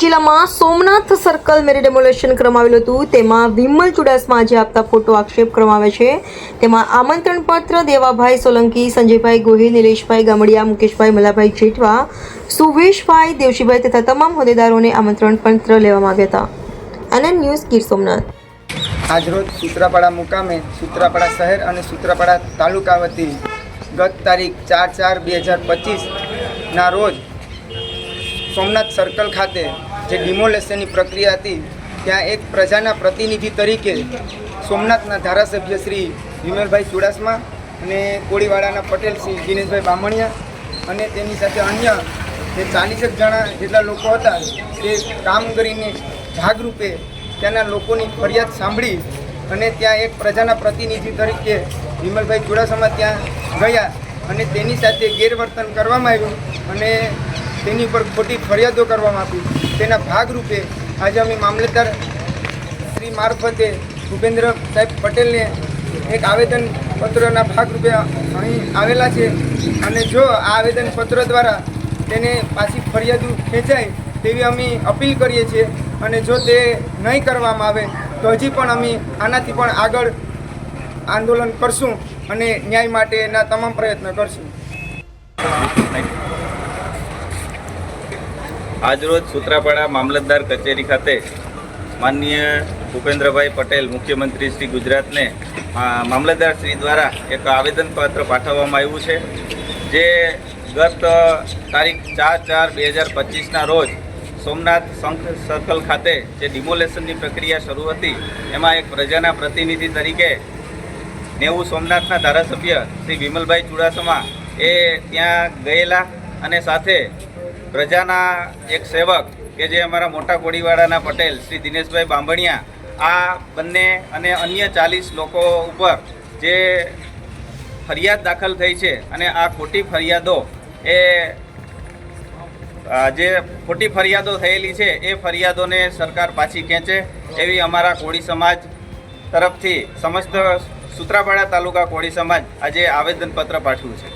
જિલ્લામાં સોમનાથ સર્કલ મેરે ડેમોલેશન કરવામાં આવેલું હતું। તેમાં વિમલ ચુડાસમા આજે આપતા ફોટો આક્ષેપ કરવામાં આવે છે। તેમાં આમંત્રણ પત્ર દેવાભાઈ સોલંકી, સંજયભાઈ ગોહિલ, નિલેશભાઈ ગામડિયા, મુકેશભાઈ મલાભાઈ જેઠવા, સુવેશભાઈ દેવશીભાઈ તથા તમામ હોદ્દેદારોને આમંત્રણ પત્ર લેવામાં આવ્યા હતા। NN news Gir Somnath. આજરોજ સૂત્રાપાડા મુકામે સૂત્રાપાડા શહેર અને સૂત્રાપાડા તાલુકા વતી ગત તારીખ 4/4/2025ના રોજ સોમનાથ સર્કલ ખાતે જે ડિમોલેશનની પ્રક્રિયા હતી ત્યાં એક પ્રજાના પ્રતિનિધિ તરીકે સોમનાથના ધારાસભ્ય શ્રી વિમલભાઈ ચુડાસમા અને કોળીવાડાના પટેલ શ્રી દિનેશભાઈ બામણિયા અને તેની સાથે અન્ય જે 40 જણા જેટલા લોકો હતા તે કામગીરીને ભાગરૂપે ત્યાંના લોકોની ફરિયાદ સાંભળી અને ત્યાં એક પ્રજાના પ્રતિનિધિ તરીકે વિમલભાઈ ચુડાસમા ત્યાં ગયા અને તેની સાથે ગેરવર્તન કરવામાં આવ્યું અને તેની પર ખોટી ફરિયાદો કરવામાં આવી। તેના ભાગરૂપે આજે અમે મામલતદાર શ્રી મારફતે ભૂપેન્દ્ર સાહેબ પટેલને એક આવેદનપત્રના ભાગરૂપે અહીં આવેલા છે અને જો આ આવેદનપત્ર દ્વારા તેને પાછી ફરિયાદો ખેંચાય તેવી અમે અપીલ કરીએ છીએ અને જો તે નહીં કરવામાં આવે તો હજી પણ અમે આનાથી પણ આગળ આંદોલન કરશું અને ન્યાય માટેના તમામ પ્રયત્ન કરશું। આજરોજ સૂત્રાપાડા મામલતદાર કચેરી ખાતે માનનીય ભૂપેન્દ્રભાઈ પટેલ મુખ્યમંત્રી શ્રી ગુજરાતને મામલતદાર શ્રી દ્વારા એક આવેદનપત્ર પાઠવવામાં આવ્યું છે જે ગત તારીખ 4/4/2025ના રોજ સોમનાથ સર્કલ ખાતે જે ડિમોલેશનની પ્રક્રિયા શરૂ હતી એમાં એક પ્રજાના પ્રતિનિધિ તરીકે સોમનાથના ધારાસભ્ય શ્રી વિમલભાઈ ચુડાસમા એ ત્યાં ગયેલા અને સાથે પ્રજાના એક સેવક કે જે અમારા મોટા કોળીવાડાના પટેલ શ્રી દિનેશભાઈ બામણિયા આ બંને અને અન્ય 40 લોકો ઉપર જે ફરિયાદ દાખલ થઈ છે અને આ ખોટી ફરિયાદો થયેલી છે એ ફરિયાદોને સરકાર પાછી ખેંચે એવી અમારા કોળી સમાજ તરફથી સમસ્ત સૂત્રાપાડા તાલુકા કોળી સમાજ આજે આવેદનપત્ર પાઠવ્યું છે।